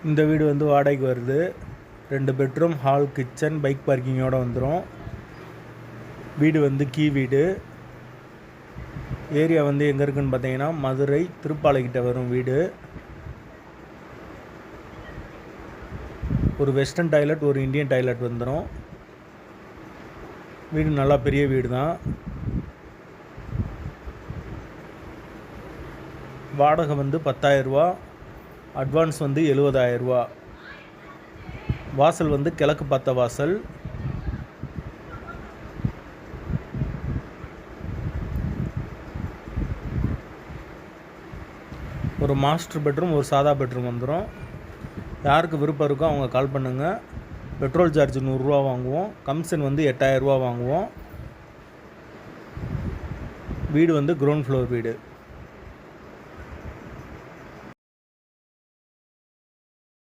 இந்த வீடு வந்து வாடகைக்கு வருது. 2 பெட்ரூம், ஹால், கிச்சன், பைக் பார்க்கிங்கோடு வந்துடும். வீடு வந்து கீ வீடு. ஏரியா வந்து எங்கே இருக்குதுன்னு பார்த்தீங்கன்னா மதுரை திருப்பாலைக்கிட்ட வரும் வீடு. ஒரு வெஸ்டர்ன் டாய்லெட், ஒரு இந்தியன் டாய்லெட் வந்துடும். வீடு நல்லா பெரிய வீடு தான். வாடகை வந்து 10,000 ரூபா, அட்வான்ஸ் வந்து 70,000 ரூபா. வாசல் வந்து கிழக்கு பார்த்த வாசல். ஒரு மாஸ்டர் பெட்ரூம், ஒரு சாதா பெட்ரூம் வந்துடும். யாருக்கு விருப்பம் இருக்கோ அவங்க கால் பண்ணுங்கள். பெட்ரோல் சார்ஜ் 100 ரூபா வாங்குவோம். கமிஷன் வந்து 8,000 ரூபா வாங்குவோம். வீடு வந்து கிரவுண்ட் ஃப்ளோர் வீடு.